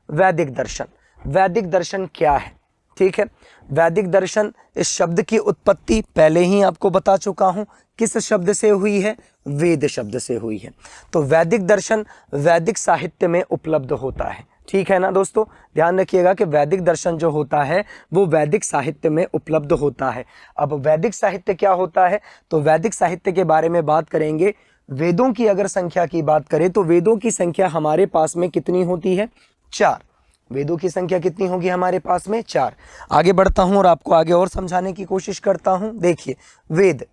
वैदिक दर्शन। वैदिक दर्शन क्या है? ठीक है, वैदिक दर्शन, इस शब्द की उत्पत्ति पहले ही आपको बता चुका हूं, किस शब्द से हुई है? वेद शब्द से हुई है। तो वैदिक दर्शन वैदिक साहित्य में उपलब्ध होता है। ठीक है ना दोस्तों, ध्यान रखिएगा कि वैदिक दर्शन जो होता है वो वैदिक साहित्य में उपलब्ध होता है। अब वैदिक साहित्य क्या होता है? तो वैदिक साहित्य के बारे में बात करेंगे। वेदों की अगर संख्या की बात करें तो वेदों की संख्या हमारे पास में कितनी होती है? 4। वेदों की संख्या कितनी होगी हमारे पास में? 4। आगे बढ़ता हूं और आपको आगे और समझाने की कोशिश करता हूं। देखिए, वेद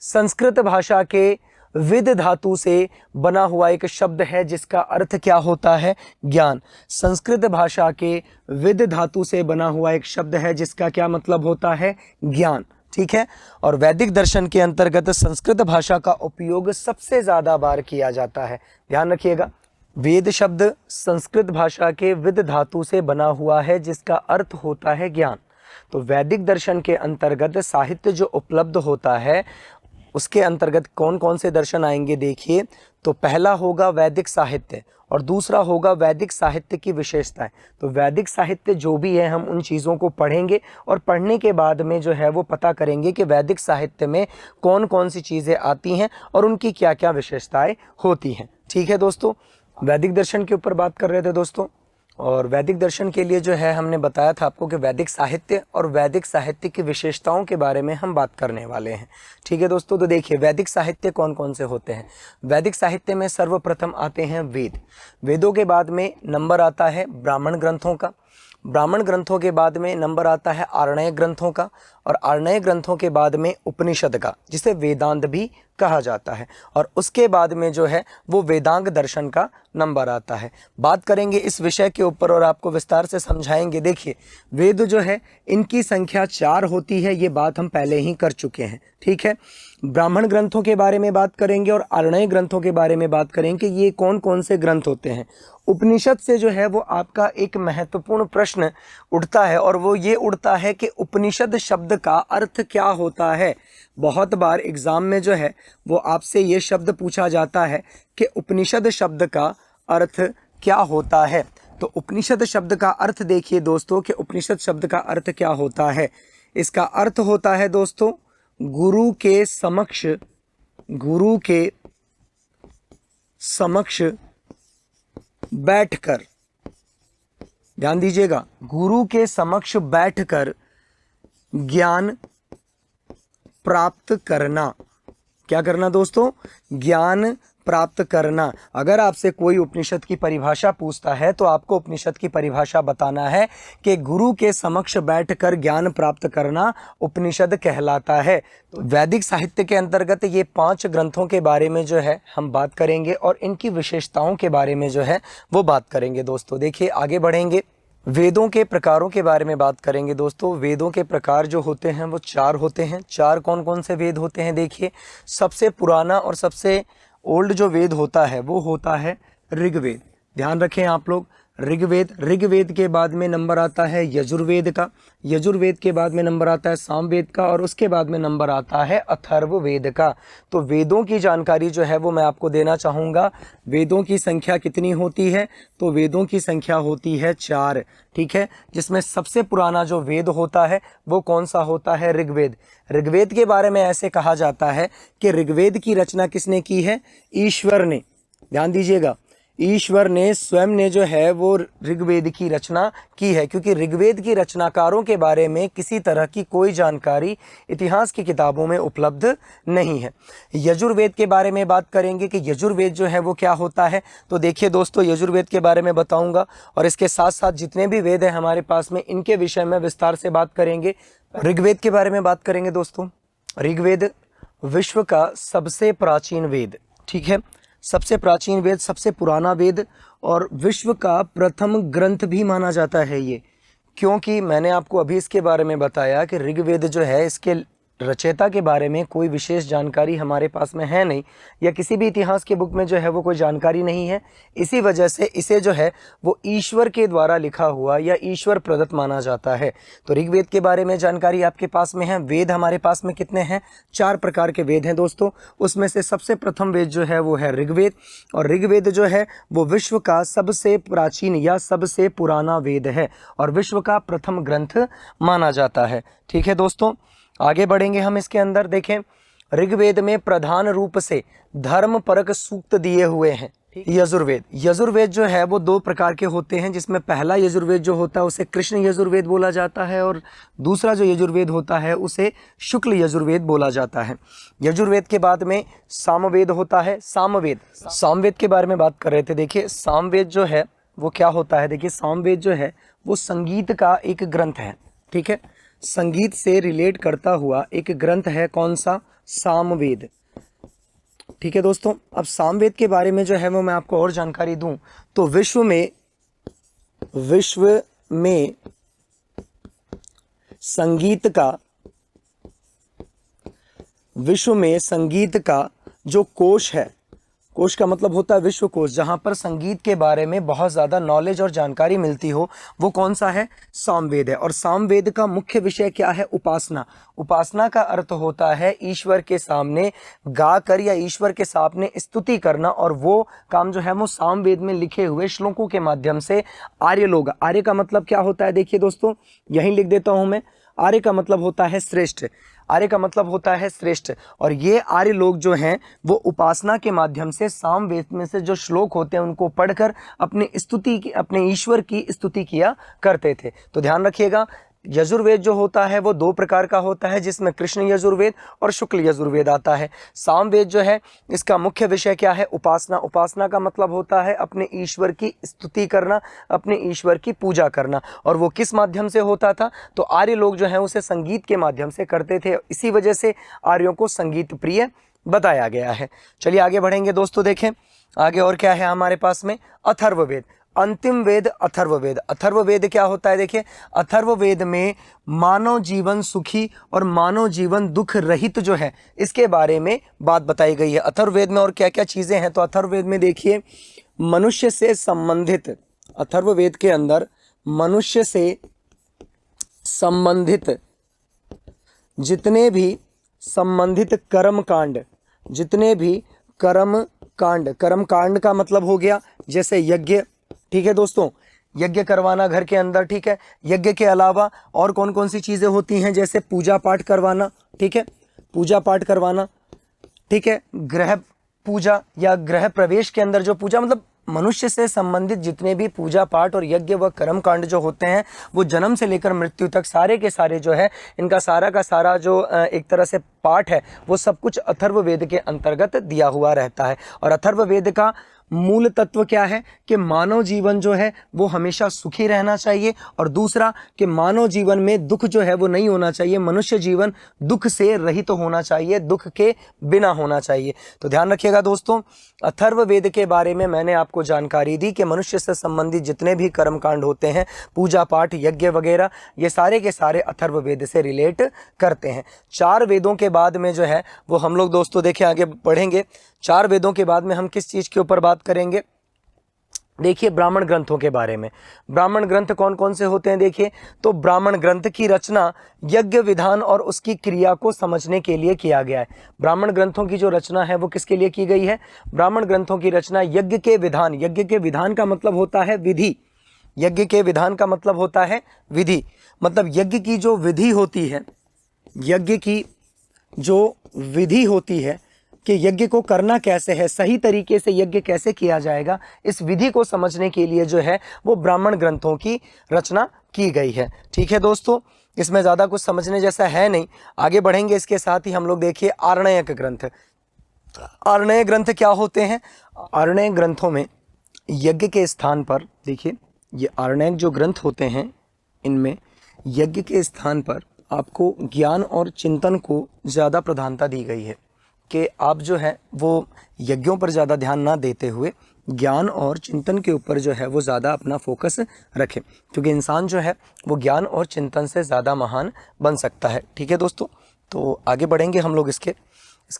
संस्कृत भाषा के विद धातु से बना हुआ एक शब्द है जिसका अर्थ क्या होता है? ज्ञान। संस्कृत भाषा के विद धातु से बना हुआ एक शब्द है जिसका क्या मतलब होता है? ज्ञान। ठीक है, और वैदिक दर्शन के अंतर्गत संस्कृत भाषा का उपयोग सबसे ज्यादा बार किया जाता है। ध्यान रखिएगा, वेद शब्द संस्कृत भाषा के विद धातु से बना हुआ है जिसका अर्थ होता है ज्ञान। तो वैदिक दर्शन के अंतर्गत साहित्य जो उपलब्ध होता है उसके अंतर्गत कौन कौन से दर्शन आएंगे? देखिए, तो पहला होगा वैदिक साहित्य और दूसरा होगा वैदिक साहित्य की विशेषताएं। तो वैदिक साहित्य जो भी है हम उन चीज़ों को पढ़ेंगे और पढ़ने के बाद में जो है वो पता करेंगे कि वैदिक साहित्य में कौन कौन सी चीज़ें आती हैं और उनकी क्या क्या विशेषताएं होती हैं। ठीक है दोस्तों, वैदिक दर्शन के ऊपर बात कर रहे थे दोस्तों, और वैदिक दर्शन के लिए जो है हमने बताया था आपको कि वैदिक साहित्य और वैदिक साहित्य की विशेषताओं के बारे में हम बात करने वाले हैं। ठीक है दोस्तों, तो देखिए वैदिक साहित्य कौन कौन से होते हैं। वैदिक साहित्य में सर्वप्रथम आते हैं वेद। वेदों के बाद में नंबर आता है ब्राह्मण ग्रंथों का। ब्राह्मण ग्रंथों के बाद में नंबर आता है आर्णय ग्रंथों का, और आर्णय ग्रंथों के बाद में उपनिषद का, जिसे वेदांत भी कहा जाता है, और उसके बाद में जो है वो वेदांग दर्शन का नंबर आता है। बात करेंगे इस विषय के ऊपर और आपको विस्तार से समझाएंगे। देखिए, वेद जो है इनकी संख्या 4 होती है, ये बात हम पहले ही कर चुके हैं। ठीक है, ब्राह्मण ग्रंथों के बारे में बात करेंगे और आर्णय ग्रंथों के बारे में बात करेंगे, ये कौन कौन से ग्रंथ होते हैं। उपनिषद से जो है वो आपका एक महत्वपूर्ण प्रश्न उठता है, और वो ये उठता है कि उपनिषद शब्द का अर्थ क्या होता है। बहुत बार एग्जाम में जो है वो आपसे ये शब्द पूछा जाता है कि उपनिषद शब्द का अर्थ क्या होता है। तो उपनिषद शब्द का अर्थ देखिए दोस्तों कि उपनिषद शब्द का अर्थ क्या होता है। इसका अर्थ होता है दोस्तों गुरु के समक्ष बैठकर, ध्यान दीजिएगा, गुरु के समक्ष बैठकर ज्ञान प्राप्त करना। क्या करना दोस्तों? ज्ञान प्राप्त करना। अगर आपसे कोई उपनिषद की परिभाषा पूछता है तो आपको उपनिषद की परिभाषा बताना है कि गुरु के समक्ष बैठकर ज्ञान प्राप्त करना उपनिषद कहलाता है। तो वैदिक साहित्य के अंतर्गत ये 5 ग्रंथों के बारे में जो है हम बात करेंगे और इनकी विशेषताओं के बारे में जो है वो बात करेंगे दोस्तों। देखिए आगे बढ़ेंगे, वेदों के प्रकारों के बारे में बात करेंगे दोस्तों। वेदों के प्रकार जो होते हैं वो 4 होते हैं। 4 कौन कौन से वेद होते हैं? देखिए, सबसे पुराना और सबसे ओल्ड जो वेद होता है वो होता है ऋग्वेद। ध्यान रखें आप लोग, ऋग्वेद के बाद में नंबर आता है यजुर्वेद का, यजुर्वेद के बाद में नंबर आता है सामवेद का, और उसके बाद में नंबर आता है अथर्ववेद का। तो वेदों की जानकारी जो है वो मैं आपको देना चाहूँगा। वेदों की संख्या कितनी होती है? तो वेदों की संख्या होती है 4। ठीक है, जिसमें सबसे पुराना जो वेद होता है वो कौन सा होता है? ऋग्वेद। ऋग्वेद के बारे में ऐसे कहा जाता है कि ऋग्वेद की रचना किसने की है? ईश्वर ने। ध्यान दीजिएगा, ईश्वर ने स्वयं ने जो है वो ऋग्वेद की रचना की है, क्योंकि ऋग्वेद की रचनाकारों के बारे में किसी तरह की कोई जानकारी इतिहास की किताबों में उपलब्ध नहीं है। यजुर्वेद के बारे में बात करेंगे कि यजुर्वेद जो है वो क्या होता है। तो देखिए दोस्तों, यजुर्वेद के बारे में बताऊंगा और इसके साथ साथ जितने भी वेद हैं हमारे पास में इनके विषय में विस्तार से बात करेंगे। ऋग्वेद के बारे में बात करेंगे दोस्तों। ऋग्वेद विश्व का सबसे प्राचीन वेद, ठीक है, सबसे प्राचीन वेद, सबसे पुराना वेद और विश्व का प्रथम ग्रंथ भी माना जाता है ये, क्योंकि मैंने आपको अभी इसके बारे में बताया कि ऋग्वेद जो है इसके रचयिता के बारे में कोई विशेष जानकारी हमारे पास में है नहीं, या किसी भी इतिहास के बुक में जो है वो कोई जानकारी नहीं है। इसी वजह से इसे जो है वो ईश्वर के द्वारा लिखा हुआ या ईश्वर प्रदत्त माना जाता है। तो ऋग्वेद के बारे में जानकारी आपके पास में है। वेद हमारे पास में कितने हैं? 4 प्रकार के वेद हैं दोस्तों। उसमें से सबसे प्रथम वेद जो है वो है ऋग्वेद, और ऋग्वेद जो है वो विश्व का सबसे प्राचीन या सबसे पुराना वेद है और विश्व का प्रथम ग्रंथ माना जाता है। ठीक है दोस्तों, आगे बढ़ेंगे हम इसके अंदर। देखें, ऋग्वेद में प्रधान रूप से धर्म परक सूक्त दिए हुए हैं। यजुर्वेद, यजुर्वेद जो है वो 2 प्रकार के होते हैं, जिसमें पहला यजुर्वेद जो होता है उसे कृष्ण यजुर्वेद बोला जाता है, और दूसरा जो यजुर्वेद होता है उसे शुक्ल यजुर्वेद बोला जाता है। यजुर्वेद के बाद में सामवेद होता है। सामवेद के बारे में बात कर रहे थे। देखिए, सामवेद जो है वो क्या होता है? देखिए, सामवेद जो है वो संगीत का एक ग्रंथ है। ठीक है, संगीत से रिलेट करता हुआ एक ग्रंथ है। कौन सा? सामवेद। ठीक है दोस्तों, अब सामवेद के बारे में जो है वो मैं आपको और जानकारी दूं तो विश्व में संगीत का जो कोश है, कोश का मतलब होता है विश्व कोश, जहाँ पर संगीत के बारे में बहुत ज़्यादा नॉलेज और जानकारी मिलती हो, वो कौन सा है? सामवेद है। और सामवेद का मुख्य विषय क्या है? उपासना। उपासना का अर्थ होता है ईश्वर के सामने गाकर या ईश्वर के सामने स्तुति करना, और वो काम जो है वो सामवेद में लिखे हुए श्लोकों के माध्यम से आर्य लोग, आर्य का मतलब क्या होता है? देखिए दोस्तों, यहीं लिख देता हूँ मैं। आर्य का मतलब होता है श्रेष्ठ, आर्य का मतलब होता है श्रेष्ठ, और ये आर्य लोग जो हैं वो उपासना के माध्यम से सामवेद में से जो श्लोक होते हैं उनको पढ़कर अपने ईश्वर की स्तुति किया करते थे। तो ध्यान रखिएगा, यजुर्वेद जो होता है वो 2 प्रकार का होता है, जिसमें कृष्ण यजुर्वेद और शुक्ल यजुर्वेद आता है। सामवेद जो है इसका मुख्य विषय क्या है? उपासना। उपासना का मतलब होता है अपने ईश्वर की स्तुति करना, अपने ईश्वर की पूजा करना, और वो किस माध्यम से होता था? तो आर्य लोग जो हैं उसे संगीत के माध्यम से करते थे। इसी वजह से आर्यों को संगीत प्रिय बताया गया है। चलिए आगे बढ़ेंगे दोस्तों। देखें आगे और क्या है हमारे पास में? अथर्ववेद। अंतिम वेद अथर्ववेद। अथर्ववेद क्या होता है? देखिए, अथर्ववेद में मानव जीवन सुखी और मानव जीवन दुख रहित जो है इसके बारे में बात बताई गई है। अथर्ववेद में और क्या क्या चीज़ें हैं? तो अथर्ववेद में देखिए, मनुष्य से संबंधित, अथर्ववेद के अंदर मनुष्य से संबंधित जितने भी संबंधित कर्मकांड, कर्मकांड का मतलब हो गया जैसे यज्ञ। ठीक है दोस्तों, यज्ञ करवाना घर के अंदर। ठीक है, यज्ञ के अलावा और कौन कौन सी चीज़ें होती हैं? जैसे पूजा पाठ करवाना। ठीक है, पूजा पाठ करवाना। ठीक है, गृह पूजा या गृह प्रवेश के अंदर जो पूजा, मतलब मनुष्य से संबंधित जितने भी पूजा पाठ और यज्ञ व कर्मकांड जो होते हैं वो जन्म से लेकर मृत्यु तक सारे के सारे जो है इनका सारा का सारा जो एक तरह से पाठ है वो सब कुछ अथर्ववेद के अंतर्गत दिया हुआ रहता है। और अथर्ववेद का मूल तत्व क्या है? कि मानव जीवन जो है वो हमेशा सुखी रहना चाहिए, और दूसरा कि मानव जीवन में दुख जो है वो नहीं होना चाहिए। मनुष्य जीवन दुख से रहित तो होना चाहिए, दुख के बिना होना चाहिए। तो ध्यान रखिएगा दोस्तों, अथर्ववेद के बारे में मैंने आपको जानकारी दी कि मनुष्य से संबंधित जितने भी कर्मकांड होते हैं, पूजा पाठ यज्ञ वगैरह, ये सारे के सारे अथर्ववेद से रिलेट करते हैं। 4 वेदों के बाद में जो है वो हम लोग दोस्तों देखें आगे बढ़ेंगे। 4 वेदों के बाद में हम किस चीज़ के ऊपर बात करेंगे? देखिए, ब्राह्मण ग्रंथों के बारे में। ब्राह्मण ग्रंथ कौन कौन से होते हैं? देखिए, तो ब्राह्मण ग्रंथ की रचना यज्ञ विधान और उसकी क्रिया को समझने के लिए किया गया है। ब्राह्मण ग्रंथों की जो रचना है वो किसके लिए की गई है? ब्राह्मण ग्रंथों की रचना यज्ञ के विधान, यज्ञ के विधान का मतलब होता है विधि, यज्ञ के विधान का मतलब होता है विधि, मतलब यज्ञ की जो विधि होती है, यज्ञ की जो विधि होती है कि यज्ञ को करना कैसे है, सही तरीके से यज्ञ कैसे किया जाएगा, इस विधि को समझने के लिए जो है वो ब्राह्मण ग्रंथों की रचना की गई है। ठीक है दोस्तों, इसमें ज़्यादा कुछ समझने जैसा है नहीं, आगे बढ़ेंगे। इसके साथ ही हम लोग देखिए आरण्यक ग्रंथ। आरण्य ग्रंथ क्या होते हैं? आरण्य ग्रंथों में यज्ञ के स्थान पर, देखिए ये आरण्यक जो ग्रंथ होते हैं इनमें यज्ञ के स्थान पर आपको ज्ञान और चिंतन को ज़्यादा प्रधानता दी गई है कि आप जो है वो यज्ञों पर ज़्यादा ध्यान ना देते हुए ज्ञान और चिंतन के ऊपर जो है वो ज़्यादा अपना फोकस रखें, क्योंकि इंसान जो है वो ज्ञान और चिंतन से ज़्यादा महान बन सकता है। ठीक है दोस्तों, तो आगे बढ़ेंगे हम लोग इसके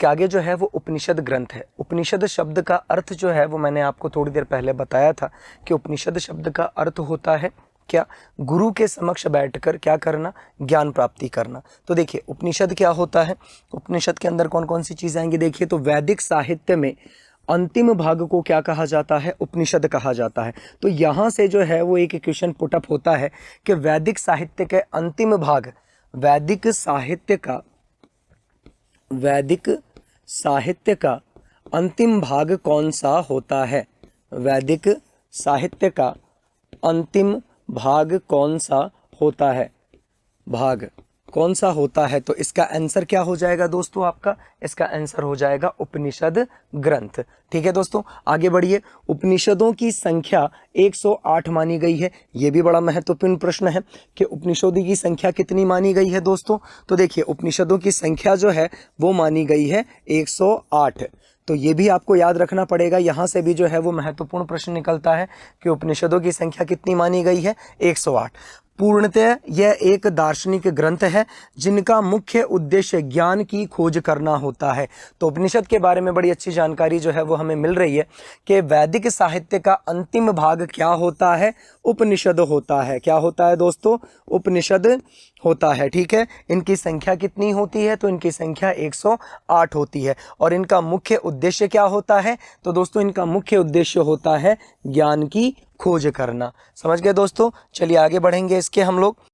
आगे जो है वो उपनिषद ग्रंथ है। उपनिषद शब्द का अर्थ जो है वो मैंने आपको थोड़ी देर पहले बताया था कि उपनिषद शब्द का अर्थ होता है क्या, गुरु के समक्ष बैठकर क्या करना, ज्ञान प्राप्ति करना। तो देखिए उपनिषद क्या होता है, उपनिषद के अंदर कौन कौन सी चीज़ें आएंगी। देखिए तो वैदिक साहित्य में अंतिम भाग को क्या कहा जाता है, उपनिषद कहा जाता है। तो यहाँ से जो है वो एक क्वेश्चन पुटअप होता है कि वैदिक साहित्य के अंतिम भाग, वैदिक साहित्य का अंतिम भाग कौन सा होता है, वैदिक साहित्य का अंतिम भाग कौन सा होता है, भाग कौन सा होता है। तो इसका आंसर क्या हो जाएगा दोस्तों, आपका इसका आंसर हो जाएगा उपनिषद ग्रंथ। ठीक है दोस्तों, आगे बढ़िए। उपनिषदों की संख्या 108 मानी गई है। यह भी बड़ा महत्वपूर्ण प्रश्न है कि उपनिषदों की संख्या कितनी मानी गई है दोस्तों। तो देखिए उपनिषदों की संख्या जो है वो मानी गई है 108। तो ये भी आपको याद रखना पड़ेगा, यहाँ से भी जो है वो महत्वपूर्ण प्रश्न निकलता है कि उपनिषदों की संख्या कितनी मानी गई है, 108। पूर्णतः यह एक दार्शनिक ग्रंथ है जिनका मुख्य उद्देश्य ज्ञान की खोज करना होता है। तो उपनिषद के बारे में बड़ी अच्छी जानकारी जो है वो हमें मिल रही है कि वैदिक साहित्य का अंतिम भाग क्या होता है, उपनिषद होता है। क्या होता है दोस्तों, उपनिषद होता है। ठीक है, इनकी संख्या कितनी होती है, तो इनकी संख्या 108 होती है। और इनका मुख्य उद्देश्य क्या होता है, तो दोस्तों इनका मुख्य उद्देश्य होता है ज्ञान की खोज करना। समझ गए दोस्तों। चलिए आगे बढ़ेंगे इसके हम लोग।